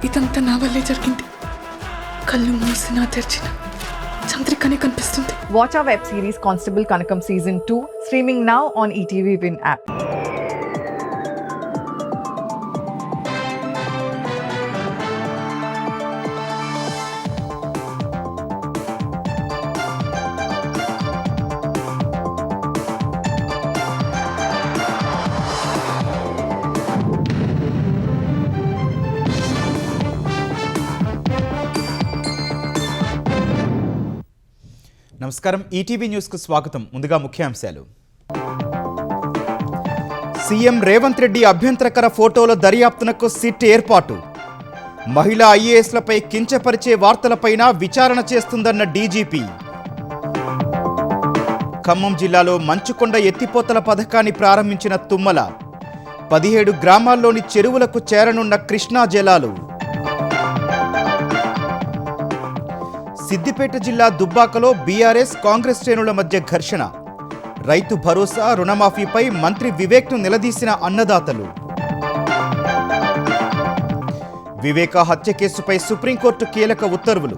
ఇదంతా నా వల్లే జరిగింది. కళ్ళు మూసినా తెరిచిన చంద్రికనే కనిపిస్తుంది. Watch our web series Constable Kanakam Season 2 streaming now on ETV Win app. నమస్కారం, ఈటీవీ న్యూస్కు స్వాగతం. ముందుగా ముఖ్యాంశాలు. సీఎం రేవంత్ రెడ్డి అభ్యంతరకర ఫోటోల దర్యాప్తునకు సిట్ ఏర్పాటు. మహిళా ఐఏఎస్లపై కించపరిచే వార్తలపైన విచారణ చేస్తుందన్న డీజీపీ. ఖమ్మం జిల్లాలో మంచుకొండ ఎత్తిపోతల పథకాన్ని ప్రారంభించిన తుమ్మల. 17 గ్రామాల్లోని చెరువులకు చేరనున్న కృష్ణా జలాలు. సిద్దిపేట జిల్లా దుబ్బాకలో బీఆర్ఎస్ కాంగ్రెస్ శ్రేణుల మధ్య ఘర్షణ. రైతు భరోసా రుణమాఫీపై మంత్రి వివేక్ను నిలదీసిన అన్నదాతలు. వివేక హత్య కేసుపై సుప్రీంకోర్టు కీలక ఉత్తర్వులు.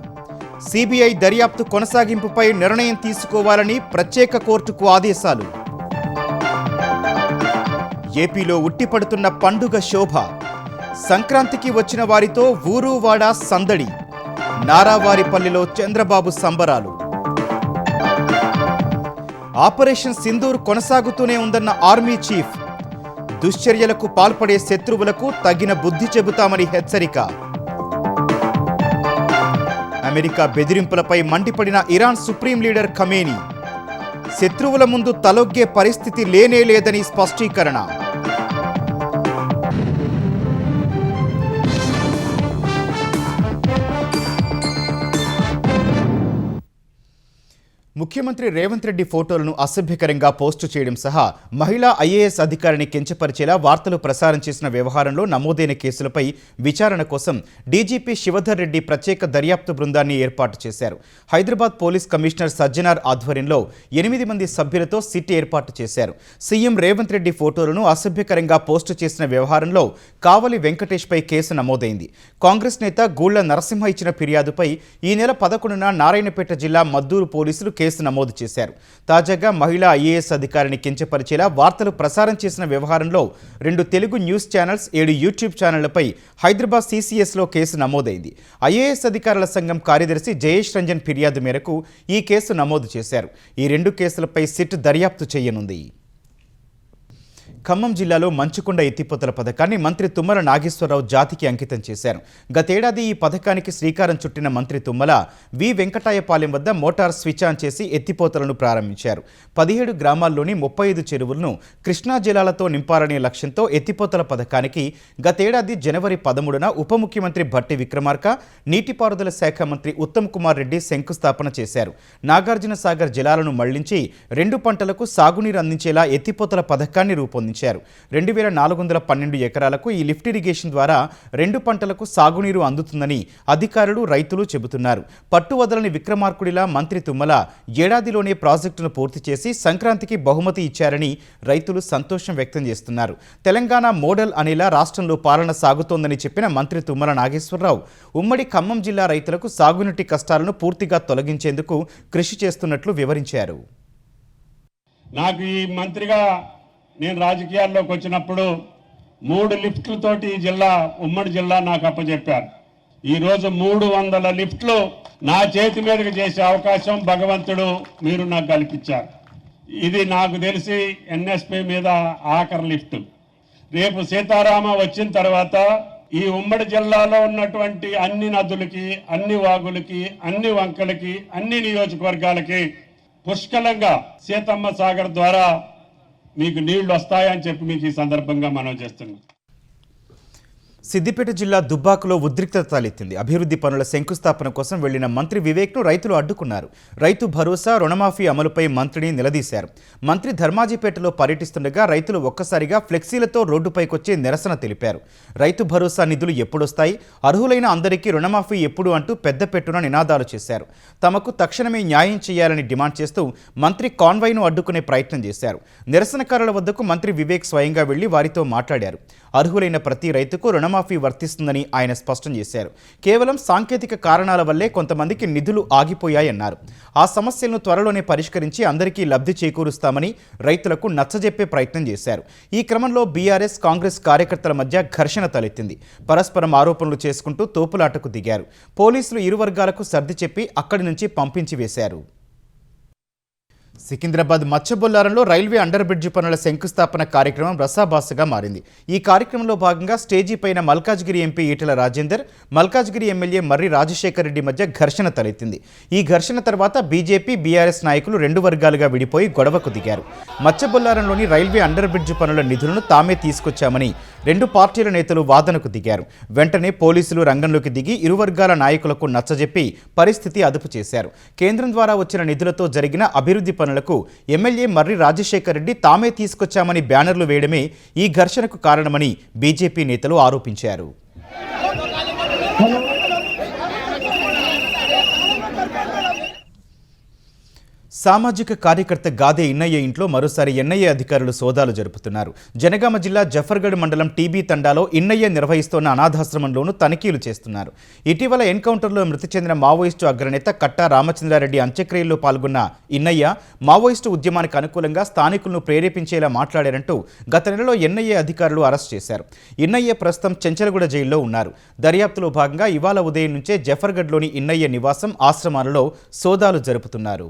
సిబిఐ దర్యాప్తు కొనసాగింపుపై నిర్ణయం తీసుకోవాలని ప్రత్యేక కోర్టుకు ఆదేశాలు. ఏపీలో ఉట్టిపడుతున్న పండుగ శోభ. సంక్రాంతికి వచ్చిన వారితో ఊరు వాడ సందడి. నారావారిపల్లిలో చంద్రబాబు సంబరాలు. ఆపరేషన్ సింధూర్ కొనసాగుతూనే ఉందన్న ఆర్మీ చీఫ్. దుశ్చర్యలకు పాల్పడే శత్రువులకు తగిన బుద్ధి చెబుతామని హెచ్చరిక. అమెరికా బెదిరింపులపై మండిపడిన ఇరాన్ సుప్రీం లీడర్ ఖమేనీ. శత్రువుల ముందు తలొగ్గే పరిస్థితి లేనే లేదని స్పష్టీకరణ. ముఖ్యమంత్రి రేవంత్ రెడ్డి ఫోటోలను అసభ్యకరంగా పోస్టు చేయడం సహా మహిళా ఐఏఎస్ అధికారిని కించపరిచేలా వార్తలు ప్రసారం చేసిన వ్యవహారంలో నమోదైన కేసులపై విచారణ కోసం డీజీపీ శివధర్ రెడ్డి ప్రత్యేక దర్యాప్తు బృందాన్ని ఏర్పాటు చేశారు. హైదరాబాద్ పోలీస్ కమిషనర్ సజ్జనార్ ఆధ్వర్యంలో 8 మంది సభ్యులతో సిట్ ఏర్పాటు చేశారు. సీఎం రేవంత్ రెడ్డి ఫోటోలను అసభ్యకరంగా పోస్టు చేసిన వ్యవహారంలో కావలి వెంకటేష్పై కేసు నమోదైంది. కాంగ్రెస్ నేత గూళ్ల నరసింహ ఇచ్చిన ఫిర్యాదుపై ఈ నెల 11న నారాయణపేట జిల్లా మద్దూరు పోలీసులు కేసు నమోదు చేశారు. తాజాగా మహిళా ఐఏఎస్ అధికారిని కించపరిచేలా వార్తలు ప్రసారం చేసిన వ్యవహారంలో 2 తెలుగు న్యూస్ ఛానల్స్, 7 యూట్యూబ్ ఛానళ్లపై హైదరాబాద్ సీసీఎస్లో కేసు నమోదైంది. ఐఏఎస్ అధికారుల సంఘం కార్యదర్శి జయేష్ రంజన్ ఫిర్యాదు మేరకు ఈ కేసు నమోదు చేశారు. ఈ 2 కేసులపై సిట్ దర్యాప్తు చేయనుంది. ఖమ్మం జిల్లాలో మంచుకొండ ఎత్తిపోతల పథకాన్ని మంత్రి తుమ్మల నాగేశ్వరరావు జాతికి అంకితం చేశారు. గతేడాది ఈ పథకానికి శ్రీకారం చుట్టిన మంత్రి తుమ్మల వి వెంకటాయపాలెం వద్ద మోటార్ స్విచ్ ఆన్ చేసి ఎత్తిపోతలను ప్రారంభించారు. 17 గ్రామాల్లోని 35 చెరువులను కృష్ణా జలాలతో నింపాలనే లక్ష్యంతో ఎత్తిపోతల పథకానికి గతేడాది జనవరి 13న ఉప ముఖ్యమంత్రి భట్టి విక్రమార్క, నీటిపారుదల శాఖ మంత్రి ఉత్తమ్ కుమార్ రెడ్డి శంకుస్థాపన చేశారు. నాగార్జున సాగర్ జలాలను మళ్లించి 2 పంటలకు సాగునీరు అందించేలా ఎత్తిపోతల పథకాన్ని రూపొందించారు. 2412 ఎకరాలకు ఈ లిఫ్ట్ ఇరిగేషన్ ద్వారా 2 పంటలకు సాగునీరు అందుతుందని అధికారులు, రైతులు చెబుతున్నారు. పట్టువదలని విక్రమార్కుడిలా మంత్రి తుమ్మల ఏడాదిలోనే ప్రాజెక్టును పూర్తి చేసి సంక్రాంతికి బహుమతి ఇచ్చారని రైతులు సంతోషం వ్యక్తం చేస్తున్నారు. తెలంగాణ మోడల్ అనేలా రాష్ట్రంలో పాలన సాగుతోందని చెప్పిన మంత్రి తుమ్మల నాగేశ్వరరావు ఉమ్మడి ఖమ్మం జిల్లా రైతులకు సాగునీటి కష్టాలను పూర్తిగా తొలగించేందుకు కృషి చేస్తున్నట్లు వివరించారు. నాకు ఈ మంత్రిగా నేను రాజకీయాల్లోకి వచ్చినప్పుడు 3 లిఫ్ట్లతోటి ఈ జిల్లా, ఉమ్మడి జిల్లా నాకు అప్పచెప్పారు. ఈరోజు 300 లిఫ్ట్లు నా చేతి మీదకి చేసే అవకాశం భగవంతుడు మీరు నాకు కల్పించారు. ఇది నాకు తెలిసి ఎన్ఎస్పి మీద ఆఖరి లిఫ్ట్. రేపు సీతారామ వచ్చిన తర్వాత ఈ ఉమ్మడి జిల్లాలో ఉన్నటువంటి అన్ని నదులకి, అన్ని వాగులకి, అన్ని వంకలకి, అన్ని నియోజకవర్గాలకి పుష్కలంగా సీతమ్మ సాగర్ ద్వారా మీకు నీళ్లు వస్తాయని చెప్పి మీకు ఈ సందర్భంగా మనం చేస్తున్నాం. సిద్దిపేట జిల్లా దుబ్బాకలో ఉద్రిక్తత తలెత్తింది. అభివృద్ధి పనుల శంకుస్థాపన కోసం వెళ్లిన మంత్రి వివేక్ను రైతులు అడ్డుకున్నారు. రైతు భరోసా రుణమాఫీ అమలుపై మంత్రిని నిలదీశారు. మంత్రి ధర్మాజిపేటలో పర్యటిస్తుండగా రైతులు ఒక్కసారిగా ఫ్లెక్సీలతో రోడ్డుపైకొచ్చి నిరసన తెలిపారు. రైతు భరోసా నిధులు ఎప్పుడొస్తాయి, అర్హులైన అందరికీ రుణమాఫీ ఎప్పుడు అంటూ పెద్ద పెట్టున నినాదాలు చేశారు. తమకు తక్షణమే న్యాయం చేయాలని డిమాండ్ చేస్తూ మంత్రి కాన్వాయ్ను అడ్డుకునే ప్రయత్నం చేశారు. నిరసనకారుల వద్దకు మంత్రి వివేక్ స్వయంగా వెళ్లి వారితో మాట్లాడారు. అర్హులైన ప్రతి రైతుకు రుణమాఫీ వర్తిస్తుందని ఆయన స్పష్టం చేశారు. కేవలం సాంకేతిక కారణాల వల్లే కొంతమందికి నిధులు ఆగిపోయాయన్నారు. ఆ సమస్యలను త్వరలోనే పరిష్కరించి అందరికీ లబ్ధి చేకూరుస్తామని రైతులకు నచ్చజెప్పే ప్రయత్నం చేశారు. ఈ క్రమంలో బీఆర్ఎస్ కాంగ్రెస్ కార్యకర్తల మధ్య ఘర్షణ తలెత్తింది. పరస్పరం ఆరోపణలు చేసుకుంటూ తోపులాటకు దిగారు. పోలీసులు ఇరు వర్గాలకు సర్ది చెప్పి అక్కడి నుంచి పంపించి వేశారు. సికింద్రాబాద్ మచ్చబొల్లారంలో రైల్వే అండర్ బ్రిడ్జ్ పనుల శంకుస్థాపన కార్యక్రమం రసాభాసగా మారింది. ఈ కార్యక్రమంలో భాగంగా స్టేజీ పైన మల్కాజ్గిరి ఎంపీ ఈటెల రాజేందర్, మల్కాజ్గిరి ఎమ్మెల్యే మర్రి రాజశేఖర్ రెడ్డి మధ్య ఘర్షణ తలెత్తింది. ఈ ఘర్షణ తర్వాత బీజేపీ, బీఆర్ఎస్ నాయకులు రెండు వర్గాలుగా విడిపోయి గొడవకు దిగారు. మచ్చబొల్లారంలోని రైల్వే అండర్ బ్రిడ్జ్ పనుల నిధులను తామే తీసుకొచ్చామని రెండు పార్టీల నేతలు వాదనకు దిగారు. వెంటనే పోలీసులు రంగంలోకి దిగి ఇరు వర్గాల నాయకులకు నచ్చజెప్పి పరిస్థితి అదుపు చేశారు. కేంద్రం ద్వారా వచ్చిన నిధులతో జరిగిన అభివృద్ధి పనులకు ఎమ్మెల్యే మర్రి రాజశేఖర్ రెడ్డి తామే తీసుకొచ్చామని బ్యానర్లు వేయడమే ఈ ఘర్షణకు కారణమని బీజేపీ నేతలు ఆరోపించారు. సామాజిక కార్యకర్త గాదే ఇన్నయ్య ఇంట్లో మరోసారి ఎన్ఐఏ అధికారులు సోదాలు జరుపుతున్నారు. జనగామ జిల్లా జఫర్గఢ్ మండలం టీబీ తండాలో ఇన్నయ్య నిర్వహిస్తున్న అనాథాశ్రమంలోనూ తనిఖీలు చేస్తున్నారు. ఇటీవల ఎన్కౌంటర్లో మృతి చెందిన మావోయిస్టు అగ్రనేత కట్టా రామచంద్రారెడ్డి అంత్యక్రియల్లో పాల్గొన్న ఇన్నయ్య మావోయిస్టు ఉద్యమానికి అనుకూలంగా స్థానికులను ప్రేరేపించేలా మాట్లాడారంటూ గత నెలలో ఎన్ఐఏ అధికారులు అరెస్ట్ చేశారు. ఇన్నయ్య ప్రస్తుతం చెంచలగూడ జైల్లో ఉన్నారు. దర్యాప్తులో భాగంగా ఇవాళ ఉదయం నుంచే జఫర్గఢ్లోని ఇన్నయ్య నివాసం, ఆశ్రమాలలో సోదాలు జరుపుతున్నారు.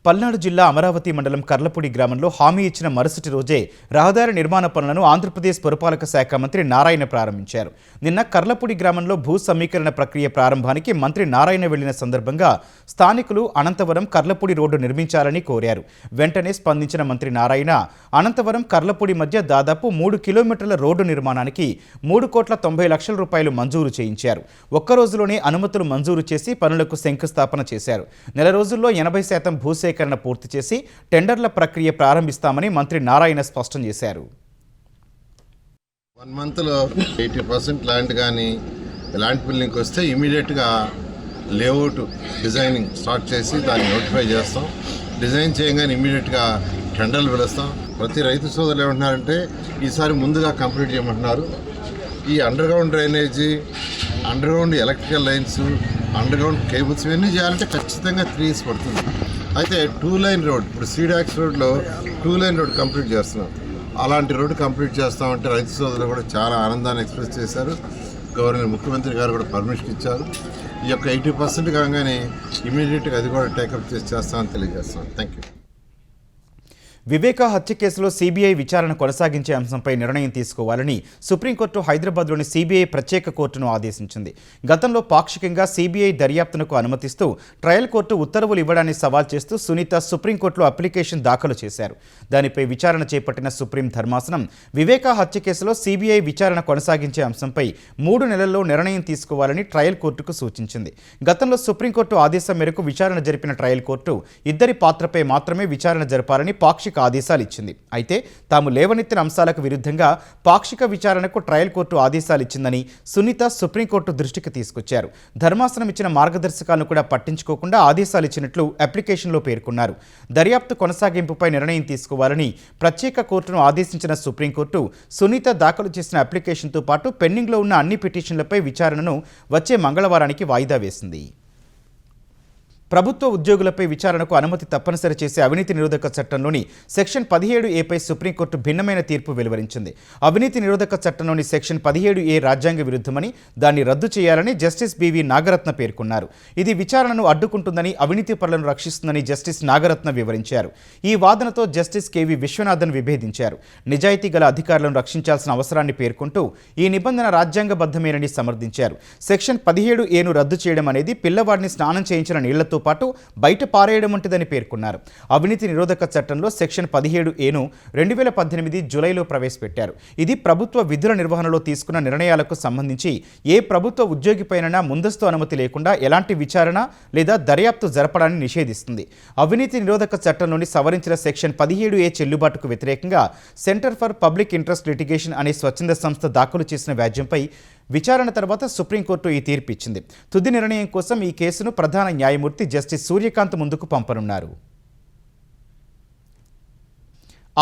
పల్నాడు జిల్లా అమరావతి మండలం కర్లపూడి గ్రామంలో హామీ ఇచ్చిన మరుసటి రోజే రహదారి నిర్మాణ పనులను ఆంధ్రప్రదేశ్ పురపాలక శాఖ మంత్రి నారాయణ ప్రారంభించారు. నిన్న కర్లపూడి గ్రామంలో భూ సమీకరణ ప్రక్రియ ప్రారంభానికి మంత్రి నారాయణ వెళ్లిన సందర్భంగా స్థానికులు అనంతవరం కర్లపూడి రోడ్డు నిర్మించాలని కోరారు. వెంటనే స్పందించిన మంత్రి నారాయణ అనంతవరం కర్లపూడి మధ్య దాదాపు 3 కిలోమీటర్ల రోడ్డు నిర్మాణానికి 3,90,00,000 రూపాయలు మంజూరు చేయించారు. ఒక్క రోజులోనే అనుమతులు మంజూరు చేసి పనులకు శంకుస్థాపన చేశారు. నెల రోజుల్లో 80% భూసేకరణ పూర్తి చేసి టెండర్ల ప్రక్రియ ప్రారంభిస్తామని మంత్రి నారాయణ స్పష్టం చేశారు. 1 మంత్లో 80% ల్యాండ్ కానీ ల్యాండ్ బిల్డింగ్కి వస్తే ఇమీడియట్గా లేఅవుట్ డిజైనింగ్ స్టార్ట్ చేసి దాన్ని నోటిఫై చేస్తాం. డిజైన్ చేయగానే ఇమీడియట్గా టెండర్లు పిలుస్తాం. ప్రతి రైతు సోదరులు ఏమంటున్నారంటే ఈసారి ముందుగా కంప్లీట్ చేయమంటున్నారు. ఈ under ground drainage, under ground electrical lines, under ground cables ఇవన్నీ చేయాలంటే ఖచ్చితంగా 3 years పడుతుంది. అయితే 2 lane రోడ్, ఇప్పుడు సీడాక్స్ రోడ్లో 2 lane రోడ్ కంప్లీట్ చేస్తున్నాం. అలాంటి రోడ్డు కంప్లీట్ చేస్తామంటే రైతు సోదరులు కూడా చాలా ఆనందాన్ని ఎక్స్ప్రెస్ చేశారు. గవర్నర్ ముఖ్యమంత్రి గారు కూడా పర్మిషన్ ఇచ్చారు. ఈ యొక్క 80% కాగానే ఇమీడియట్గా అది కూడా టేకప్ చేస్తామని తెలియజేస్తున్నాం. Thank you. వివేక హత్య కేసులో సీబీఐ విచారణ కొనసాగించే అంశంపై నిర్ణయం తీసుకోవాలని సుప్రీంకోర్టు హైదరాబాద్లోని సీబీఐ ప్రత్యేక కోర్టును ఆదేశించింది. గతంలో పాక్షికంగా సీబీఐ దర్యాప్తునకు అనుమతిస్తూ ట్రయల్ కోర్టు ఉత్తర్వులు ఇవ్వడాన్ని సవాల్ చేస్తూ సునీత సుప్రీంకోర్టులో అప్లికేషన్ దాఖలు చేశారు. దానిపై విచారణ చేపట్టిన సుప్రీం ధర్మాసనం వివేక హత్య కేసులో సీబీఐ విచారణ కొనసాగించే అంశంపై 3 నెలల్లో నిర్ణయం తీసుకోవాలని ట్రయల్ కోర్టుకు సూచించింది. గతంలో సుప్రీంకోర్టు ఆదేశం మేరకు విచారణ జరిపిన ట్రయల్ కోర్టు ఇద్దరి పాత్రపై మాత్రమే విచారణ జరపాలని పాక్షిక ఆదేశాలు ఇచ్చింది. అయితే తాము లేవనెత్తిన అంశాలకు విరుద్ధంగా పాక్షిక విచారణకు ట్రయల్ కోర్టు ఆదేశాలు ఇచ్చిందని సునీత సుప్రీంకోర్టు దృష్టికి తీసుకొచ్చారు. ధర్మాసనం ఇచ్చిన మార్గదర్శకాలను కూడా పట్టించుకోకుండా ఆదేశాలు ఇచ్చినట్లు అప్లికేషన్లో పేర్కొన్నారు. దర్యాప్తు కొనసాగింపుపై నిర్ణయం తీసుకోవాలని ప్రత్యేక కోర్టును ఆదేశించిన సుప్రీంకోర్టు సునీత దాఖలు చేసిన అప్లికేషన్తో పాటు పెండింగ్లో ఉన్న అన్ని పిటిషన్లపై విచారణను వచ్చే మంగళవారానికి వాయిదా వేసింది. ప్రభుత్వ ఉద్యోగులపై విచారణకు అనుమతి తప్పనిసరి చేసే అవినీతి నిరోధక చట్టంలోని సెక్షన్ 17A సుప్రీంకోర్టు భిన్నమైన తీర్పు వెలువరించింది. అవినీతి నిరోధక చట్టంలోని సెక్షన్ 17A రాజ్యాంగ విరుద్ధమని, దాన్ని రద్దు చేయాలని జస్టిస్ బివి నాగరత్న పేర్కొన్నారు. ఇది విచారణను అడ్డుకుంటుందని, అవినీతి పరులను రక్షిస్తుందని జస్టిస్ నాగరత్న వివరించారు. ఈ వాదనతో జస్టిస్ కెవి విశ్వనాథన్ విభేదించారు. నిజాయితీ గల అధికారులను రక్షించాల్సిన అవసరాన్ని పేర్కొంటూ ఈ నిబంధన రాజ్యాంగబద్ధమేనని సమర్థించారు. సెక్షన్ 17Aను రద్దు చేయడం అనేది పిల్లవాడిని స్నానం చేయించిన నీళ్లతో పాటు బయట పారేయడం వంటిదని పేర్కొన్నారు. అవినీతి నిరోధక చట్టంలో సెక్షన్ 17Aను 2018 జూలైలో ప్రవేశపెట్టారు. ఇది ప్రభుత్వ విధుల నిర్వహణలో తీసుకున్న నిర్ణయాలకు సంబంధించి ఏ ప్రభుత్వ ఉద్యోగిపైనా ముందస్తు అనుమతి లేకుండా ఎలాంటి విచారణ లేదా దర్యాప్తు జరపడాన్ని నిషేధిస్తుంది. అవినీతి నిరోధక చట్టంలోని సవరించిన సెక్షన్ 17A చెల్లుబాటుకు వ్యతిరేకంగా centre for public interest litigation అనే స్వచ్ఛంద సంస్థ దాఖలు చేసిన వ్యాజ్యంపై విచారణ తర్వాత సుప్రీంకోర్టు ఈ తీర్పు ఇచ్చింది. తుది నిర్ణయం కోసం ఈ కేసును ప్రధాన న్యాయమూర్తి జస్టిస్ సూర్యకాంత్ ముందుకు పంపనున్నారు.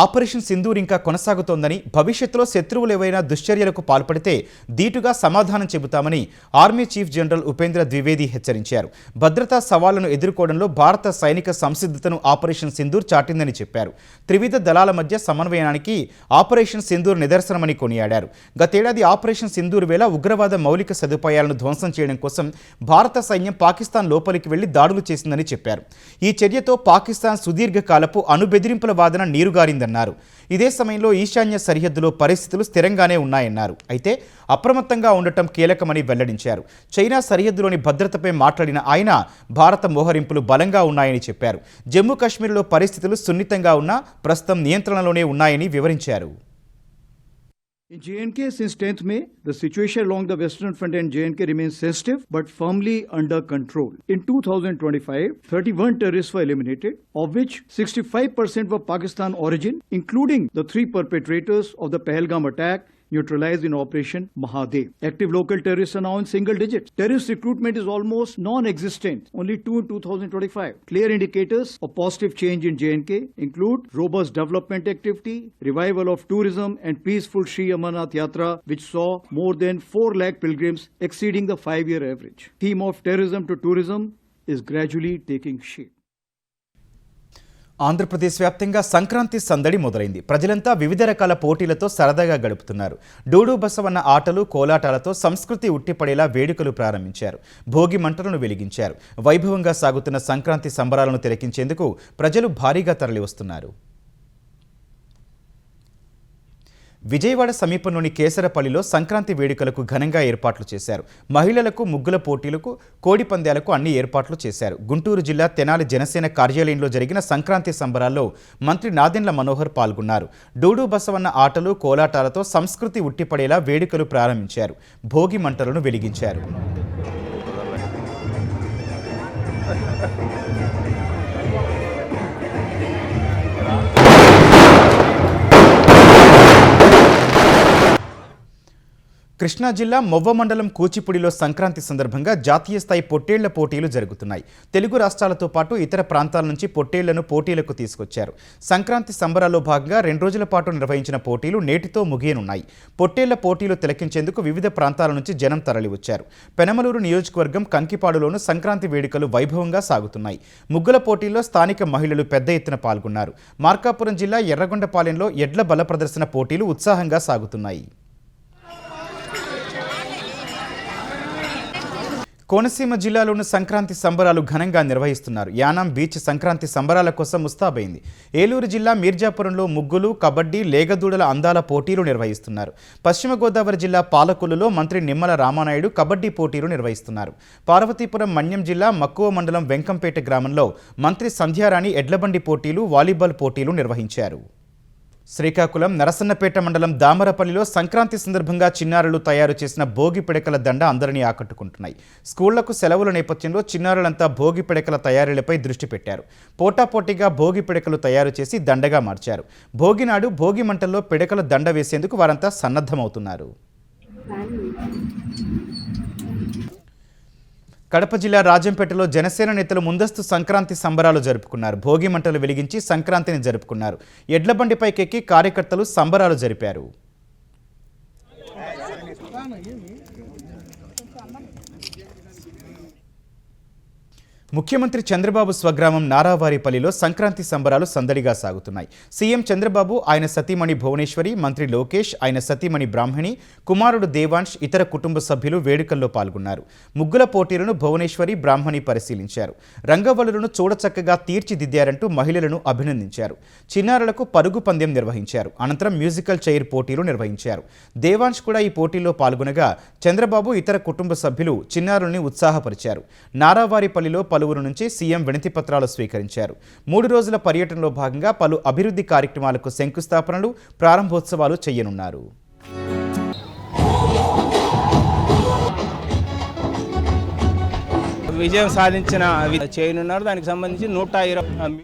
ఆపరేషన్ సింధూర్ ఇంకా కొనసాగుతోందని, భవిష్యత్తులో శత్రువులు ఏవైనా దుశ్చర్యలకు పాల్పడితే ధీటుగా సమాధానం చెబుతామని army chief general Upendra Dwivedi హెచ్చరించారు. భద్రతా సవాళ్లను ఎదుర్కోవడంలో భారత సైనిక సంసిద్ధతను ఆపరేషన్ సింధూర్ చాటిందని చెప్పారు. త్రివిధ దళాల మధ్య సమన్వయానికి ఆపరేషన్ సింధూర్ నిదర్శనమని కొనియాడారు. గతేడాది ఆపరేషన్ సింధూర్ వేళ ఉగ్రవాద మౌలిక సదుపాయాలను ధ్వంసం చేయడం కోసం భారత సైన్యం పాకిస్తాన్ లోపలికి వెళ్లి దాడులు చేసిందని చెప్పారు. ఈ చర్యతో పాకిస్తాన్ సుదీర్ఘకాలపు అణుబెదిరింపుల వాదన నీరుగారింది. ఇదే సమయంలో ఈశాన్య సరిహద్దులో పరిస్థితులు స్థిరంగానే ఉన్నాయన్నారు. అయితే అప్రమత్తంగా ఉండటం కీలకమని వెల్లడించారు. చైనా సరిహద్దులోని భద్రతపై మాట్లాడిన ఆయన భారత మోహరింపులు బలంగా ఉన్నాయని చెప్పారు. జమ్మూ కాశ్మీర్లో పరిస్థితులు సున్నితంగా ఉన్నా ప్రస్తుతం నియంత్రణలోనే ఉన్నాయని వివరించారు. In J&K, since 10th May, the situation along the western front end J&K remains sensitive but firmly under control. In 2025, 31 terrorists were eliminated, of which 65% were Pakistan origin, including the 3 perpetrators of the Pahalgam attack neutralized in Operation Mahadev. Active local terrorists are now in single digits. Terrorist recruitment is almost non-existent, only 2 in 2025. Clear indicators of positive change in J&K include robust development activity, revival of tourism and peaceful Sri Amarnath Yatra, which saw more than 4 lakh pilgrims exceeding the 5-year average. Theme of terrorism to tourism is gradually taking shape. Andhra Pradesh వ్యాప్తంగా సంక్రాంతి సందడి మొదలైంది. ప్రజలంతా వివిధ రకాల పోటీలతో సరదాగా గడుపుతున్నారు. డూడు బసవన్న ఆటలు, కోలాటాలతో సంస్కృతి ఉట్టిపడేలా వేడుకలు ప్రారంభించారు. భోగి మంటలను వెలిగించారు. వైభవంగా సాగుతున్న సంక్రాంతి సంబరాలను తిలకించేందుకు ప్రజలు భారీగా తరలివస్తున్నారు. విజయవాడ సమీపంలోని కేసరపల్లిలో సంక్రాంతి వేడుకలకు ఘనంగా ఏర్పాట్లు చేశారు. మహిళలకు ముగ్గుల పోటీలకు, కోడి పందాలకు అన్ని ఏర్పాట్లు చేశారు. గుంటూరు జిల్లా తెనాలి జనసేన కార్యాలయంలో జరిగిన సంక్రాంతి సంబరాల్లో మంత్రి నాదెండ్ల మనోహర్ పాల్గొన్నారు. డూడు బసవన్న ఆటలు, కోలాటాలతో సంస్కృతి ఉట్టిపడేలా వేడుకలు ప్రారంభించారు. భోగి మంటలను వెలిగించారు. కృష్ణా జిల్లా మొవ్వ మండలం కూచిపూడిలో సంక్రాంతి సందర్భంగా జాతీయ స్థాయి పొట్టేళ్ల పోటీలు జరుగుతున్నాయి. తెలుగు రాష్ట్రాలతో పాటు ఇతర ప్రాంతాల నుంచి పొట్టేళ్లను పోటీలకు తీసుకొచ్చారు. సంక్రాంతి సంబరాల్లో భాగంగా 2 రోజుల పాటు నిర్వహించిన పోటీలు నేటితో ముగియనున్నాయి. పొట్టేళ్ల పోటీలు తిలకించేందుకు వివిధ ప్రాంతాల నుంచి జనం తరలివచ్చారు. పెనమలూరు నియోజకవర్గం కంకిపాడులోనూ సంక్రాంతి వేడుకలు వైభవంగా సాగుతున్నాయి. ముగ్గుల పోటీల్లో స్థానిక మహిళలు పెద్ద ఎత్తున పాల్గొన్నారు. మార్కాపురం జిల్లా ఎర్రగొండపాలెంలో ఎడ్ల బల ప్రదర్శన పోటీలు ఉత్సాహంగా సాగుతున్నాయి. కోనసీమ జిల్లాలోని సంక్రాంతి సంబరాలు ఘనంగా నిర్వహిస్తున్నారు. యానాం బీచ్ సంక్రాంతి సంబరాల కోసం ముస్తాబైంది. ఏలూరు జిల్లా మీర్జాపురంలో ముగ్గులు, కబడ్డీ, లేగదూడల అందాల పోటీలు నిర్వహిస్తున్నారు. పశ్చిమ గోదావరి జిల్లా పాలకొల్లులో మంత్రి నిమ్మల రామానాయుడు కబడ్డీ పోటీలు నిర్వహిస్తున్నారు. పార్వతీపురం మన్యం జిల్లా మక్కువ మండలం వెంకంపేట గ్రామంలో మంత్రి సంధ్యారాణి ఎడ్లబండి పోటీలు, వాలీబాల్ పోటీలు నిర్వహించారు. శ్రీకాకుళం నరసన్నపేట మండలం దామరపల్లిలో సంక్రాంతి సందర్భంగా చిన్నారులు తయారు చేసిన భోగి పిడకల దండ అందరినీ ఆకట్టుకుంటున్నాయి. స్కూళ్లకు సెలవుల నేపథ్యంలో చిన్నారులంతా భోగి పిడకల తయారీలపై దృష్టి పెట్టారు. పోటాపోటీగా భోగి పిడకలు తయారు చేసి దండగా మార్చారు. భోగి నాడు భోగి మంటల్లో పిడకల దండ వేసేందుకు వారంతా సన్నద్ధమవుతున్నారు. కడప జిల్లా రాజంపేటలో జనసేన నేతలు ముందస్తు సంక్రాంతి సంబరాలు జరుపుకున్నారు. భోగి మంటలు వెలిగించి సంక్రాంతిని జరుపుకున్నారు. ఎడ్లబండిపైకెక్కి కార్యకర్తలు సంబరాలు జరిపారు. ముఖ్యమంత్రి చంద్రబాబు స్వగ్రామం నారావారిపల్లిలో సంక్రాంతి సంబరాలు సందడిగా సాగుతున్నాయి. సీఎం చంద్రబాబు, ఆయన సతీమణి భువనేశ్వరి, మంత్రి లోకేష్, ఆయన సతీమణి బ్రాహ్మణి, కుమారుడు దేవాంశ్, ఇతర కుటుంబ సభ్యులు వేడుకల్లో పాల్గొన్నారు. ముగ్గుల పోటీలను భువనేశ్వరి, బ్రాహ్మణి పరిశీలించారు. రంగవల్లులను చూడచక్కగా తీర్చిదిద్దారంటూ మహిళలను అభినందించారు. చిన్నారులకు పరుగు పందెం నిర్వహించారు. అనంతరం మ్యూజికల్ చైర్ పోటీలు నిర్వహించారు. దేవాంశ్ కూడా ఈ పోటీల్లో పాల్గొనగా చంద్రబాబు, ఇతర కుటుంబ సభ్యులు చిన్నారుల్ని ఉత్సాహపరిచారు. నారావారిపల్లిలో పలువురు నుంచి సీఎం వినతి పత్రాలు స్వీకరించారు. 3 రోజుల పర్యటనలో భాగంగా పలు అభివృద్ధి కార్యక్రమాలకు శంకుస్థాపనలు, ప్రారంభోత్సవాలు చేయనున్నారు. విజయం సాధించిన చేయనున్నారు. దానికి సంబంధించి 120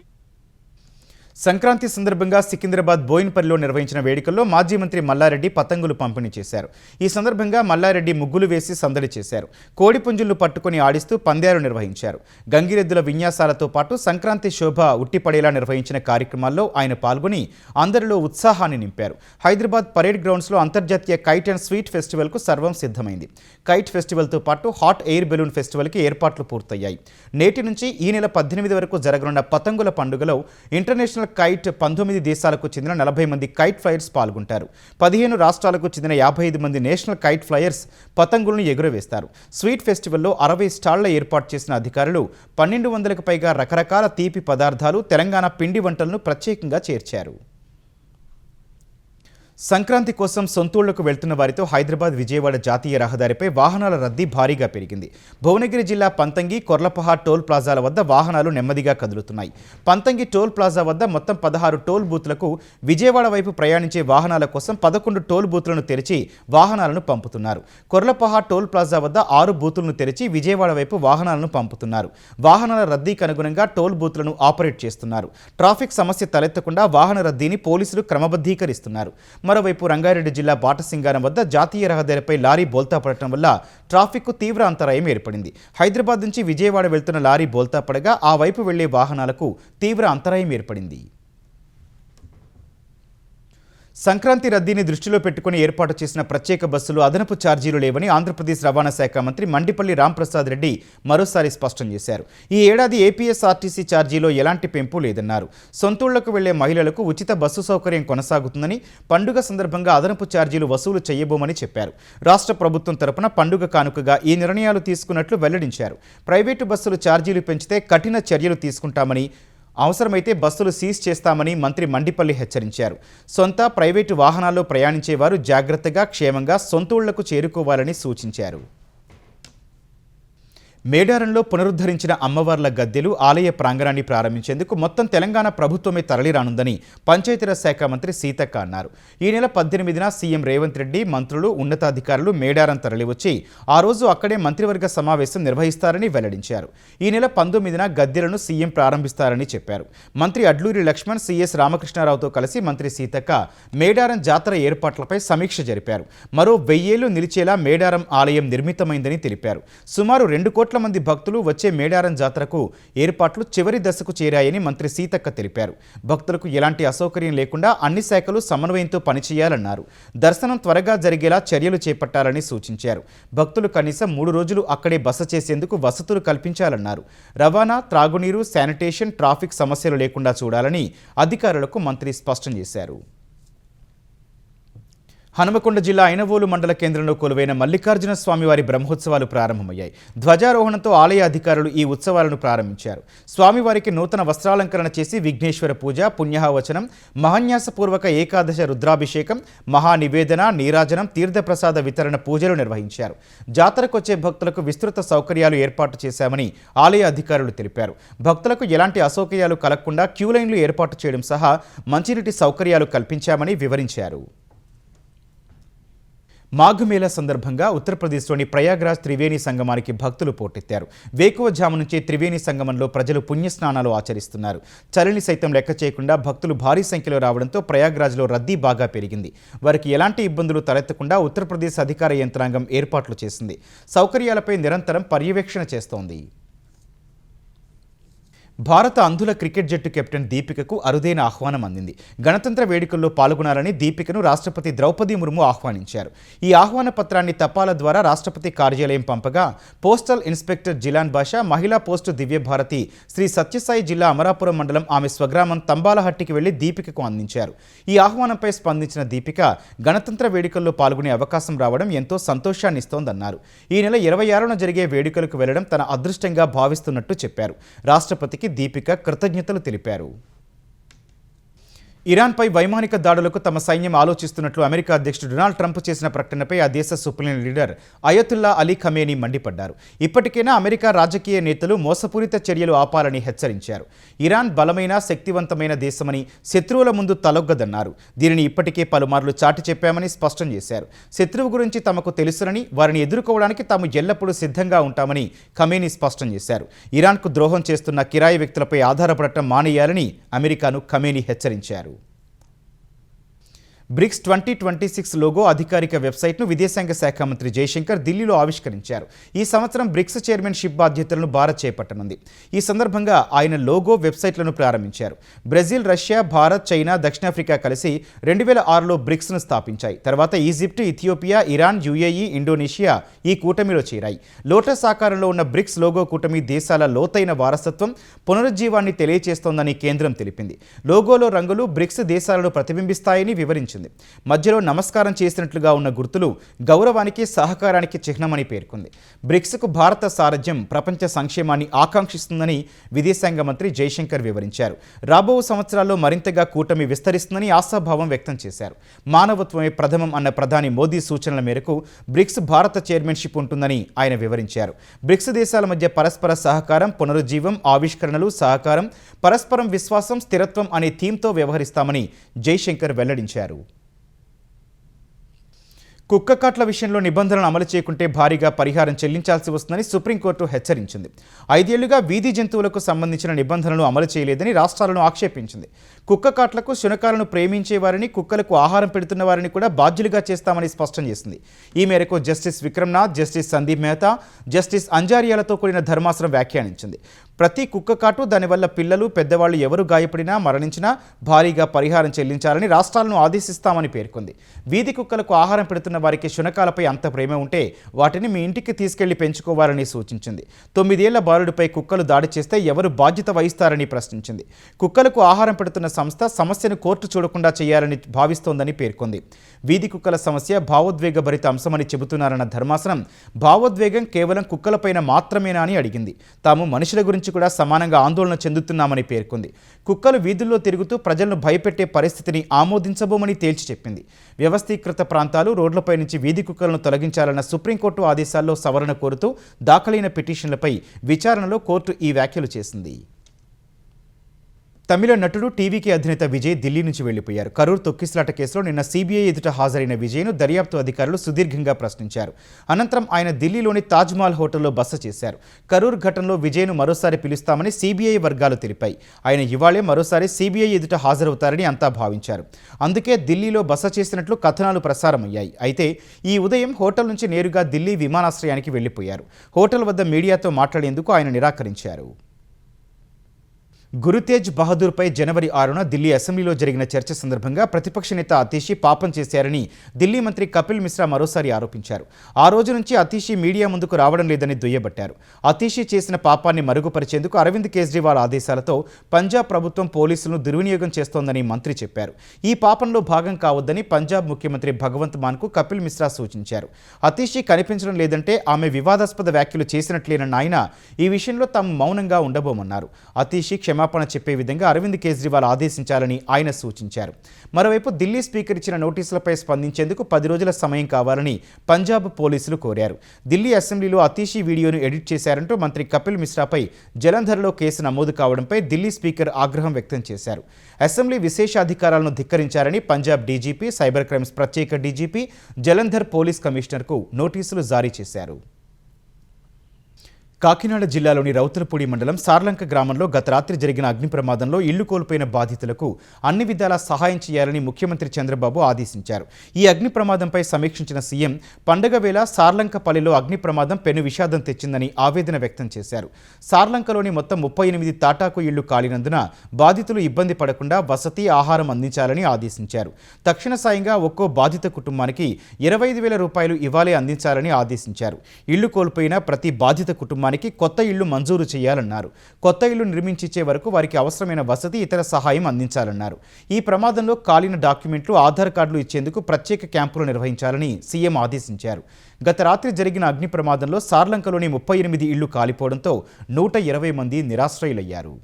సంక్రాంతి సందర్భంగా సికింద్రాబాద్ బోయిన్పల్లిలో నిర్వహించిన వేడుకల్లో మాజీ మంత్రి మల్లారెడ్డి పతంగులు పంపిణీ చేశారు. ఈ సందర్భంగా మల్లారెడ్డి ముగ్గులు వేసి సందడి చేశారు. కోడిపుంజులు పట్టుకుని ఆడిస్తూ పందేలు నిర్వహించారు. గంగిరెద్దుల విన్యాసాలతో పాటు సంక్రాంతి శోభ ఉట్టిపడేలా నిర్వహించిన కార్యక్రమాల్లో ఆయన పాల్గొని అందరిలో ఉత్సాహాన్ని నింపారు. హైదరాబాద్ పరేడ్ గ్రౌండ్స్లో అంతర్జాతీయ కైట్ అండ్ స్వీట్ ఫెస్టివల్కు సర్వం సిద్ధమైంది. కైట్ ఫెస్టివల్తో పాటు హాట్ ఎయిర్ బెలూన్ ఫెస్టివల్కి ఏర్పాట్లు పూర్తయ్యాయి. నేటి నుంచి ఈ నెల 18 వరకు జరగనున్న పతంగుల పండుగలో ఇంటర్నేషనల్ కైట్ 19 దేశాలకు చెందిన 40 మంది కైట్ ఫ్లైయర్స్ పాల్గొంటారు. 15 రాష్ట్రాలకు చెందిన 55 మంది నేషనల్ కైట్ ఫ్లైయర్స్ పతంగులను ఎగురవేస్తారు. స్వీట్ ఫెస్టివల్లో 60 స్టాళ్ల ఏర్పాటు చేసిన అధికారులు 1200కు పైగా రకరకాల తీపి పదార్థాలు, తెలంగాణ పిండి వంటలను ప్రత్యేకంగా చేర్చారు. సంక్రాంతి కోసం సొంతూళ్లకు వెళ్తున్న వారితో హైదరాబాద్ విజయవాడ జాతీయ రహదారిపై వాహనాల రద్దీ భారీగా పెరిగింది. భువనగిరి జిల్లా పంతంగి, కొర్లపహాడ్ టోల్ ప్లాజాల వద్ద వాహనాలు నెమ్మదిగా కదులుతున్నాయి. పంతంగి టోల్ ప్లాజా వద్ద మొత్తం 16 టోల్ బూత్లకు విజయవాడ వైపు ప్రయాణించే వాహనాల కోసం 11 టోల్ బూత్లను తెరిచి వాహనాలను పంపుతున్నారు. కొర్లపహాడ్ టోల్ ప్లాజా వద్ద 6 బూతులను తెరిచి విజయవాడ వైపు వాహనాలను పంపుతున్నారు. వాహనాల రద్దీకి అనుగుణంగా టోల్ బూత్లను ఆపరేట్ చేస్తున్నారు. ట్రాఫిక్ సమస్య తలెత్తకుండా వాహన రద్దీని పోలీసులు క్రమబద్ధీకరిస్తున్నారు. మరోవైపు రంగారెడ్డి జిల్లా బాటసింగారం వద్ద జాతీయ రహదారిపై లారీ బోల్తా పడటం వల్ల ట్రాఫిక్కు తీవ్ర అంతరాయం ఏర్పడింది. హైదరాబాద్ నుంచి విజయవాడ వెళ్తున్న లారీ బోల్తా పడగా ఆ వైపు వెళ్లే వాహనాలకు తీవ్ర అంతరాయం ఏర్పడింది. సంక్రాంతి రద్దీని దృష్టిలో పెట్టుకుని ఏర్పాటు చేసిన ప్రత్యేక బస్సులు అదనపు ఛార్జీలు లేవని ఆంధ్రప్రదేశ్ రవాణా శాఖ మంత్రి మండిపల్లి రాంప్రసాద్ రెడ్డి మరోసారి స్పష్టం చేశారు. ఈ ఏడాది ఏపీఎస్ఆర్టీసీ ఛార్జీలో ఎలాంటి పెంపు లేదన్నారు. సొంతూళ్లకు వెళ్లే మహిళలకు ఉచిత బస్సు సౌకర్యం కొనసాగుతుందని, పండుగ సందర్భంగా అదనపు ఛార్జీలు వసూలు చేయబోమని చెప్పారు. రాష్ట్ర ప్రభుత్వం తరపున పండుగ కానుకగా ఈ నిర్ణయాలు తీసుకున్నట్లు వెల్లడించారు. ప్రైవేటు బస్సులు ఛార్జీలు పెంచితే కఠిన చర్యలు తీసుకుంటామని, అవసరమైతే బస్సులు సీజ్ చేస్తామని మంత్రి మండిపల్లి హెచ్చరించారు. సొంత, ప్రైవేటు వాహనాల్లో ప్రయాణించేవారు జాగ్రత్తగా, క్షేమంగా సొంతూళ్లకు చేరుకోవాలని సూచించారు. మేడారంలో పునరుద్ధరించిన అమ్మవార్ల గద్దెలు ఆలయ ప్రాంగణాన్ని ప్రారంభించేందుకు మొత్తం తెలంగాణ ప్రభుత్వమే తరలిరానుందని పంచాయతీరాజ్ శాఖ మంత్రి సీతక్క అన్నారు. ఈ నెల 18న సీఎం రేవంత్ రెడ్డి, మంత్రులు, ఉన్నతాధికారులు మేడారం తరలివచ్చి ఆ రోజు అక్కడే మంత్రివర్గ సమావేశం నిర్వహిస్తారని వెల్లడించారు. ఈ నెల 19న గద్దెలను సీఎం ప్రారంభిస్తారని చెప్పారు. మంత్రి అడ్లూరి లక్ష్మణ్, సిఎస్ రామకృష్ణారావుతో కలిసి మంత్రి సీతక్క మేడారం జాతర ఏర్పాట్లపై సమీక్ష జరిపారు. మరో 1000 ఏళ్లు నిలిచేలా మేడారం ఆలయం నిర్మితమైందని తెలిపారు. సుమారు 2 కోట్ల మంది భక్తులు వచ్చే మేడారం జాతరకు ఏర్పాట్లు చివరి దశకు చేరాయని మంత్రి సీతక్క తెలిపారు. భక్తులకు ఎలాంటి అసౌకర్యం లేకుండా అన్ని శాఖలు సమన్వయంతో పనిచేయాలన్నారు. దర్శనం త్వరగా జరిగేలా చర్యలు చేపట్టాలని సూచించారు. భక్తులు కనీసం 3 రోజులు అక్కడే బస చేసేందుకు వసతులు కల్పించాలన్నారు. రవాణా, త్రాగునీరు, శానిటేషన్, ట్రాఫిక్ సమస్యలు లేకుండా చూడాలని అధికారులకు మంత్రి స్పష్టం చేశారు. హనుమకొండ జిల్లా ఐనవోలు మండల కేంద్రంలో కొలువైన మల్లికార్జున స్వామివారి బ్రహ్మోత్సవాలు ప్రారంభమయ్యాయి. ధ్వజారోహణంతో ఆలయ అధికారులు ఈ ఉత్సవాలను ప్రారంభించారు. స్వామివారికి నూతన వస్త్రాలంకరణ చేసి విఘ్నేశ్వర పూజ, పుణ్యహవచనం, మహాన్యాసపూర్వక ఏకాదశ రుద్రాభిషేకం, మహానివేదన, నీరాజనం, తీర్థప్రసాద వితరణ పూజలు నిర్వహించారు. జాతరకొచ్చే భక్తులకు విస్తృత సౌకర్యాలు ఏర్పాటు చేశామని ఆలయ అధికారులు తెలిపారు. భక్తులకు ఎలాంటి అసౌకర్యాలు కలగకుండా క్యూలైన్లు ఏర్పాటు చేయడం సహా మంచినీటి సౌకర్యాలు కల్పించామని వివరించారు. మాఘమేళా సందర్భంగా ఉత్తరప్రదేశ్లోని ప్రయాగ్రాజ్ త్రివేణి సంగమానికి భక్తులు పోటెత్తారు. వేకువజాము నుంచే త్రివేణి సంగమంలో ప్రజలు పుణ్యస్నానాలు ఆచరిస్తున్నారు. చలిని సైతం లెక్క చేయకుండా భక్తులు భారీ సంఖ్యలో రావడంతో ప్రయాగ్రాజ్లో రద్దీ బాగా పెరిగింది. వారికి ఎలాంటి ఇబ్బందులు తలెత్తకుండా ఉత్తరప్రదేశ్ అధికార యంత్రాంగం ఏర్పాట్లు చేసింది. సౌకర్యాలపై నిరంతరం పర్యవేక్షణ చేస్తోంది. భారత అంధుల క్రికెట్ జట్టు కెప్టెన్ దీపికకు అరుదైన ఆహ్వానం అందింది. గణతంత్ర వేడుకల్లో పాల్గొనాలని దీపికను రాష్ట్రపతి ద్రౌపది ముర్ము ఆహ్వానించారు. ఈ ఆహ్వాన పత్రాన్ని తపాలా ద్వారా రాష్ట్రపతి కార్యాలయం పంపగా పోస్టల్ ఇన్స్పెక్టర్ జిలాన్ బాషా, మహిళా పోస్టు దివ్యభారతి శ్రీ సత్యసాయి జిల్లా అమరాపురం మండలం ఆమె స్వగ్రామం తంబాలహట్టికి వెళ్లి దీపికకు అందించారు. ఈ ఆహ్వానంపై స్పందించిన దీపిక గణతంత్ర వేడుకల్లో పాల్గొనే అవకాశం రావడం ఎంతో సంతోషాన్నిస్తోందన్నారు. ఈ నెల 26న జరిగే వేడుకలకు వెళ్లడం తన అదృష్టంగా భావిస్తున్నట్టు చెప్పారు. రాష్ట్రపతికి దీపిక కృతజ్ఞతలు తెలిపారు. ఇరాన్పై వైమానిక దాడులకు తమ సైన్యం ఆలోచిస్తున్నట్లు అమెరికా అధ్యక్షుడు డొనాల్డ్ ట్రంప్ చేసిన ప్రకటనపై ఆ దేశ supreme leader Ayatollah Ali Khamenei మండిపడ్డారు. ఇప్పటికైనా అమెరికా రాజకీయ నేతలు మోసపూరిత చర్యలు ఆపాలని హెచ్చరించారు. ఇరాన్ బలమైన శక్తివంతమైన దేశమని, శత్రువుల ముందు తలొగ్గదన్నారు. దీనిని ఇప్పటికే పలుమార్లు చాటి చెప్పామని స్పష్టం చేశారు. శత్రువు గురించి తమకు తెలుసునని, వారిని ఎదుర్కోవడానికి తాము ఎల్లప్పుడూ సిద్ధంగా ఉంటామని ఖమేనీ స్పష్టం చేశారు. ఇరాన్కు ద్రోహం చేస్తున్న కిరాయి వ్యక్తులపై ఆధారపడటం మానేయాలని అమెరికాను ఖమేనీ హెచ్చరించారు. బ్రిక్స్ 2026 లోగో అధికారిక వెబ్సైట్ను విదేశాంగ శాఖ మంత్రి జయశంకర్ ఢిల్లీలో ఆవిష్కరించారు. ఈ సంవత్సరం బ్రిక్స్ చైర్మన్షిప్ బాధ్యతలను భారత్ చేపట్టనుంది. ఈ సందర్భంగా ఆయన లోగో వెబ్సైట్లను ప్రారంభించారు. బ్రెజిల్, రష్యా, భారత్, చైనా, దక్షిణాఫ్రికా కలిసి 2006లో బ్రిక్స్ను స్థాపించాయి. తర్వాత Egypt, Ethiopia, Iran, UAE, Indonesia ఈ కూటమిలో చేరాయి. లోటస్ ఆకారంలో ఉన్న బ్రిక్స్ లోగో కూటమి దేశాల లోతైన వారసత్వం, పునరుజ్జీవాన్ని తెలియజేస్తోందని కేంద్రం తెలిపింది. లోగోలో రంగులు బ్రిక్స్ దేశాలను ప్రతిబింబిస్తాయని వివరించింది. మధ్యలో నమస్కారం చేసినట్లుగా ఉన్న గుర్తులు గౌరవానికి, సహకారానికి చిహ్నమని పేర్కొంది. బ్రిక్స్కు భారత సారథ్యం ప్రపంచ సంక్షేమాన్ని ఆకాంక్షిస్తుందని విదేశాంగ మంత్రి జయశంకర్ వివరించారు. రాబో సంవత్సరాల్లో మరింతగా కూటమి విస్తరిస్తుందని ఆశాభావం వ్యక్తం చేశారు. మానవత్వమే ప్రథమం అన్న ప్రధాని మోదీ సూచనల మేరకు బ్రిక్స్ భారత చైర్మన్షిప్ ఉంటుందని ఆయన వివరించారు. బ్రిక్స్ దేశాల మధ్య పరస్పర సహకారం, పునరుజ్జీవం, ఆవిష్కరణలు, సహకారం, పరస్పరం విశ్వాసం, స్థిరత్వం అనే థీమ్తో వ్యవహరిస్తామని జయశంకర్ వెల్లడించారు. కుక్క కాట్ల విషయంలో నిబంధనలను అమలు చేయకుంటే భారీగా పరిహారం చెల్లించాల్సి వస్తుందని సుప్రీంకోర్టు హెచ్చరించింది. 5 ఏళ్లుగా వీధి జంతువులకు సంబంధించిన నిబంధనలను అమలు చేయలేదని రాష్ట్రాలను ఆక్షేపించింది. కుక్క కాట్లకు, శునకాలను ప్రేమించే వారిని, కుక్కలకు ఆహారం పెడుతున్న వారిని కూడా బాధ్యులుగా చేస్తామని స్పష్టం చేసింది. ఈ మేరకు justice Vikram Nath, justice Sandeep Mehta, justice అంజారియాలతో కూడిన ధర్మాసనం వ్యాఖ్యానించింది. ప్రతి కుక్క కాటు, దానివల్ల పిల్లలు, పెద్దవాళ్లు ఎవరు గాయపడినా, మరణించినా భారీగా పరిహారం చెల్లించాలని రాష్ట్రాలను ఆదేశిస్తామని పేర్కొంది. వీధి కుక్కలకు ఆహారం పెడుతున్న వారికి శునకాలపై అంత ప్రేమ ఉంటే వాటిని మీ ఇంటికి తీసుకెళ్లి పెంచుకోవాలని సూచించింది. 9 ఏళ్ల బాలుడిపై కుక్కలు దాడి చేస్తే ఎవరు బాధ్యత వహిస్తారని ప్రశ్నించింది. కుక్కలకు ఆహారం పెడుతున్న సంస్థ సమస్యను కోర్టు చూడకుండా చేయాలని భావిస్తోందని పేర్కొంది. వీధి కుక్కల సమస్య భావోద్వేగభరిత అంశమని చెబుతున్నారన్న ధర్మాసనం, భావోద్వేగం కేవలం కుక్కలపైన మాత్రమేనా అని అడిగింది. తాము మనుషుల గురించి కూడా సమానంగా ఆందోళన చెందుతున్నామని పేర్కొంది. కుక్కలు వీధుల్లో తిరుగుతూ ప్రజలను భయపెట్టే పరిస్థితిని ఆమోదించబోమని తేల్చి చెప్పింది. వ్యవస్థీకృత ప్రాంతాలు, రోడ్లపై నుంచి వీధి కుక్కలను తొలగించాలన్న సుప్రీంకోర్టు ఆదేశాల్లో సవరణ కోరుతూ దాఖలైన పిటిషన్లపై విచారణలో కోర్టు ఈ వ్యాఖ్యలు చేసింది. తమిళ నటుడు, టీవీకి అధినేత విజయ్ ఢిల్లీ నుంచి వెళ్లిపోయారు. కరూర్ తొక్కిసలాట కేసులో నిన్న సీబీఐ ఎదుట హాజరైన విజయ్ను దర్యాప్తు అధికారులు సుదీర్ఘంగా ప్రశ్నించారు. అనంతరం ఆయన ఢిల్లీలోని తాజ్మహల్ హోటల్లో బస చేశారు. కరూర్ ఘటనలో విజయ్ను మరోసారి పిలుస్తామని సీబీఐ వర్గాలు తెలిపాయి. ఆయన ఇవాళే మరోసారి సీబీఐ ఎదుట హాజరవుతారని అంతా భావించారు. అందుకే ఢిల్లీలో బస చేసినట్లు కథనాలు ప్రసారమయ్యాయి. అయితే ఈ ఉదయం హోటల్ నుంచి నేరుగా ఢిల్లీ విమానాశ్రయానికి వెళ్లిపోయారు. హోటల్ వద్ద మీడియాతో మాట్లాడేందుకు ఆయన నిరాకరించారు. గురుతేజ్ బహదూర్పై జనవరి 6న ఢిల్లీ అసెంబ్లీలో జరిగిన చర్చ సందర్భంగా ప్రతిపక్ష నేత అతీషి పాపం చేశారని ఢిల్లీ మంత్రి కపిల్ మిశ్రా మరోసారి ఆరోపించారు. ఆ రోజు నుంచి అతీషి మీడియా ముందుకు రావడం లేదని దుయ్యబట్టారు. అతీషి చేసిన పాపాన్ని మరుగుపరిచేందుకు అరవింద్ కేజ్రీవాల్ ఆదేశాలతో పంజాబ్ ప్రభుత్వం పోలీసులను దుర్వినియోగం చేస్తోందని మంత్రి చెప్పారు. ఈ పాపంలో భాగం కావద్దని పంజాబ్ ముఖ్యమంత్రి భగవంత్ మాన్కు కపిల్ మిశ్రా సూచించారు. అతీషి కనిపించడం లేదంటే ఆమె వివాదాస్పద వ్యాఖ్యలు చేసినట్లేనన్న ఆయన ఈ విషయంలో తాము మౌనంగా ఉండబోమన్నారు. అతీషి క్షమాపణ చెప్పే విధంగా అరవింద్ కేజ్రీవాల్ ఆదేశించాలని ఆయన సూచించారు. మరోవైపు ఢిల్లీ స్పీకర్ ఇచ్చిన నోటీసులపై స్పందించేందుకు 10 రోజుల సమయం కావాలని పంజాబ్ పోలీసులు కోరారు. ఢిల్లీ అసెంబ్లీలో అతీషి వీడియోను ఎడిట్ చేశారంటూ మంత్రి కపిల్ మిశ్రాపై జలంధర్లో కేసు నమోదు కావడంపై ఢిల్లీ స్పీకర్ ఆగ్రహం వ్యక్తం చేశారు. అసెంబ్లీ విశేషాధికారాలను ధిక్కరించారని పంజాబ్ డీజీపీ, సైబర్ క్రైమ్స్ ప్రత్యేక డీజీపీ, జలంధర్ పోలీస్ కమిషనర్కు నోటీసులు జారీ చేశారు. కాకినాడ జిల్లాలోని రౌతులపూడి మండలం సార్లంక గ్రామంలో గత రాత్రి జరిగిన అగ్ని ప్రమాదంలో ఇళ్లు కోల్పోయిన బాధితులకు అన్ని విధాలా సహాయం చేయాలని ముఖ్యమంత్రి చంద్రబాబు ఆదేశించారు. ఈ అగ్ని ప్రమాదంపై సమీక్షించిన సీఎం పండగ వేళ సార్లంకపల్లిలో అగ్ని ప్రమాదం పెను విషాదం తెచ్చిందని ఆవేదన వ్యక్తం చేశారు. సార్లంకలోని మొత్తం 38 తాటాకు ఇళ్లు కాలినందున బాధితులు ఇబ్బంది పడకుండా వసతి, ఆహారం అందించాలని ఆదేశించారు. తక్షణ సాయంగా ఒక్కో బాధిత కుటుంబానికి 25,000 రూపాయలు ఇవ్వాలే అందించాలని ఆదేశించారు. ఇళ్లు కోల్పోయిన ప్రతి బాధిత కుటుంబానికి కొత్త ఇళ్లు మంజూరు చేయాలన్నారు. కొత్త ఇళ్లు నిర్మించిచ్చే వరకు వారికి అవసరమైన వసతి, ఇతర సహాయం అందించాలన్నారు. ఈ ప్రమాదంలో కాలిన డాక్యుమెంట్లు, ఆధార్ కార్డులు ఇచ్చేందుకు ప్రత్యేక క్యాంపులు నిర్వహించాలని సీఎం ఆదేశించారు. గత రాత్రి జరిగిన అగ్ని ప్రమాదంలో సార్లంకలోని 38 ఇళ్లు కాలిపోవడంతో 120 మంది నిరాశ్రయులయ్యారు.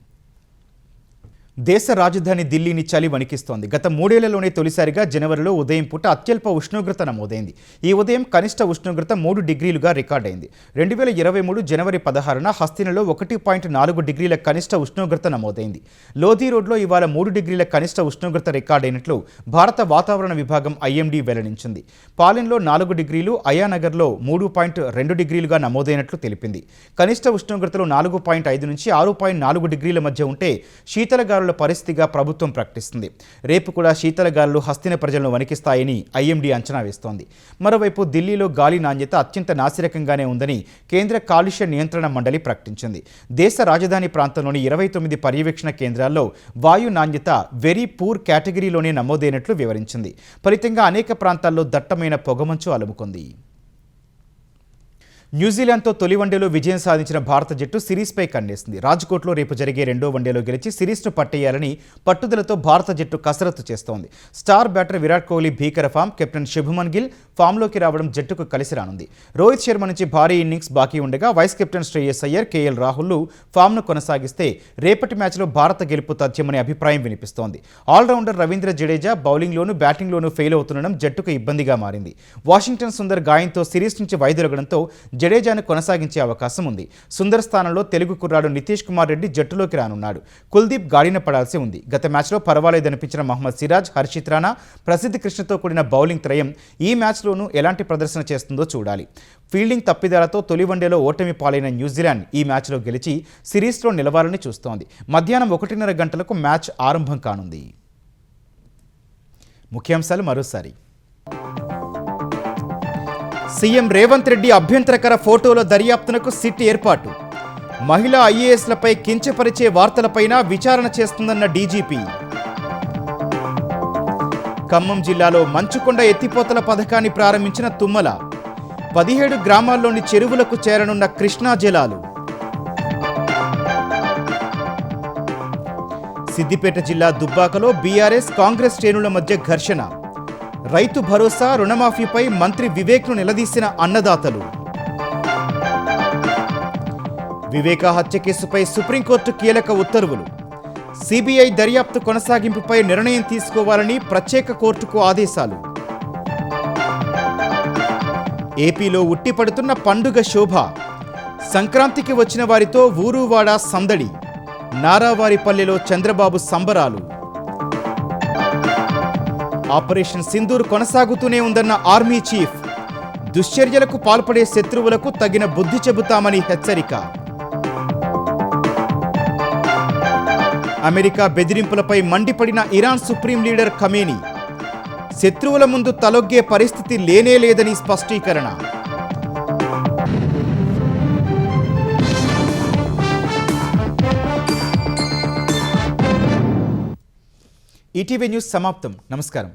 దేశ రాజధాని ఢిల్లీని చలి వణికిస్తోంది. గత 3 ఏళ్లలోనే తొలిసారిగా జనవరిలో ఉదయం పూట అత్యల్ప ఉష్ణోగ్రత నమోదైంది. ఈ ఉదయం కనిష్ట ఉష్ణోగ్రత 3 డిగ్రీలుగా రికార్డైంది. 2023 జనవరి 16న హస్తినలో 1.4 డిగ్రీల కనిష్ట ఉష్ణోగ్రత నమోదైంది. లోధి రోడ్లో ఇవాళ 3 డిగ్రీల కనిష్ట ఉష్ణోగ్రత రికార్డైనట్లు భారత వాతావరణ విభాగం ఐఎండీ వెల్లడించింది. పాలెంలో 4 డిగ్రీలు, అయానగర్లో 3.2 డిగ్రీలుగా నమోదైనట్లు తెలిపింది. కనిష్ట ఉష్ణోగ్రతలు 4.5 నుంచి 6.4 డిగ్రీల మధ్య ఉంటే శీతలగాలుల పరిస్థితిగా ప్రభుత్వం ప్రకటిస్తుంది. రేపు కూడా శీతలగాలులు హస్తిన ప్రజలను వణికిస్తాయని ఐఎండీ అంచనా వేస్తోంది. మరోవైపు ఢిల్లీలో గాలి నాణ్యత అత్యంత నాసిరకంగానే ఉందని కేంద్ర కాలుష్య నియంత్రణ మండలి ప్రకటించింది. దేశ రాజధాని ప్రాంతంలోని 29 పర్యవేక్షణ కేంద్రాల్లో వాయు నాణ్యత వెరీ పూర్ కేటగిరీలోనే నమోదైనట్లు వివరించింది. ఫలితంగా అనేక ప్రాంతాల్లో దట్టమైన పొగమంచు అలుముకుంది. న్యూజిలాండ్తో తొలి వన్డేలో విజయం సాధించిన భారత జట్టు సిరీస్పై కన్నేసింది. రాజ్కోట్లో రేపు జరిగే 2వ వన్డేలో గెలిచి సిరీస్ను పట్టేయాలని పట్టుదలతో భారత జట్టు కసరత్తు చేస్తోంది. స్టార్ బ్యాటర్ విరాట్ కోహ్లీ భీకర ఫామ్, కెప్టెన్ శుభమన్ గిల్ ఫామ్లోకి రావడం జట్టుకు కలిసి రానుంది. రోహిత్ శర్మ నుంచి భారీ ఇన్నింగ్స్ బాకీ ఉండగా vice captain Shreyas Iyer, KL Rahul ఫామ్ను కొనసాగిస్తే రేపటి మ్యాచ్లో భారత గెలుపు తథ్యమనే అభిప్రాయం వినిపిస్తోంది. ఆల్రౌండర్ రవీంద్ర జడేజా బౌలింగ్లోనూ బ్యాటింగ్లోనూ ఫెయిల్ అవుతుండడం జట్టుకు ఇబ్బందిగా మారింది. వాషింగ్టన్ సుందర్ గాయంతో సిరీస్ నుంచి వైదొలగడంతో జడేజాను కొనసాగించే అవకాశం ఉంది. సుందర్ స్థానంలో తెలుగు కుర్రాడు నితీష్ కుమార్ రెడ్డి జట్టులోకి రానున్నాడు. కుల్దీప్ గాడిన పడాల్సి ఉంది. గత మ్యాచ్లో పర్వాలేదనిపించిన మహమ్మద్ సిరాజ్, హర్షిత్ రాణా, ప్రసిద్ధ్ కృష్ణతో కూడిన బౌలింగ్ త్రయం ఈ మ్యాచ్లోనూ ఎలాంటి ప్రదర్శన చేస్తుందో చూడాలి. ఫీల్డింగ్ తప్పిదాలతో తొలి వన్డేలో ఓటమి పాలైన న్యూజిలాండ్ ఈ మ్యాచ్లో గెలిచి సిరీస్లో నిలవాలని చూస్తోంది. మధ్యాహ్నం 1:30 గంటలకు మ్యాచ్ ఆరంభం కానుంది. ముఖ్యాంశాలు మరోసారి. సీఎం రేవంత్ రెడ్డి అభ్యంతరకర ఫోటోల దర్యాప్తునకు సిట్ ఏర్పాటు. మహిళా ఐఏఎస్లపై కించపరిచే వార్తలపైన విచారణ చేస్తుందన్న డీజీపీ. ఖమ్మం జిల్లాలో మంచుకొండ ఎత్తిపోతల పథకాన్ని ప్రారంభించిన తుమ్మల. 17 గ్రామాల్లోని చెరువులకు చేరనున్న కృష్ణా జలాలు. సిద్దిపేట జిల్లా దుబ్బాకలో బీఆర్ఎస్ కాంగ్రెస్ శ్రేణుల మధ్య ఘర్షణ. రైతు భరోసా, రుణమాఫీపై మంత్రి వివేక్ను నిలదీసిన అన్నదాతలు. వివేక హత్య కేసుపై సుప్రీంకోర్టు కీలక ఉత్తర్వులు. సిబిఐ దర్యాప్తు కొనసాగింపుపై నిర్ణయం తీసుకోవాలని ప్రత్యేక కోర్టుకు ఆదేశాలు. ఏపీలో ఉట్టిపడుతున్న పండుగ శోభ. సంక్రాంతికి వచ్చిన వారితో ఊరువాడ సందడి. నారావారిపల్లెలో చంద్రబాబు సంబరాలు. ఆపరేషన్ సింధూర్ కొనసాగుతూనే ఉందన్న ఆర్మీ చీఫ్. దుశ్చర్యలకు పాల్పడే శత్రువులకు తగిన బుద్ధి చెబుతామని హెచ్చరిక. అమెరికా బెదిరింపులపై మండిపడిన ఇరాన్ సుప్రీం లీడర్ ఖమేనీ. శత్రువుల ముందు తలొగ్గే పరిస్థితి లేనేలేదని స్పష్టీకరణ. ఈటీవీ న్యూస్ సమాప్తం. నమస్కారం.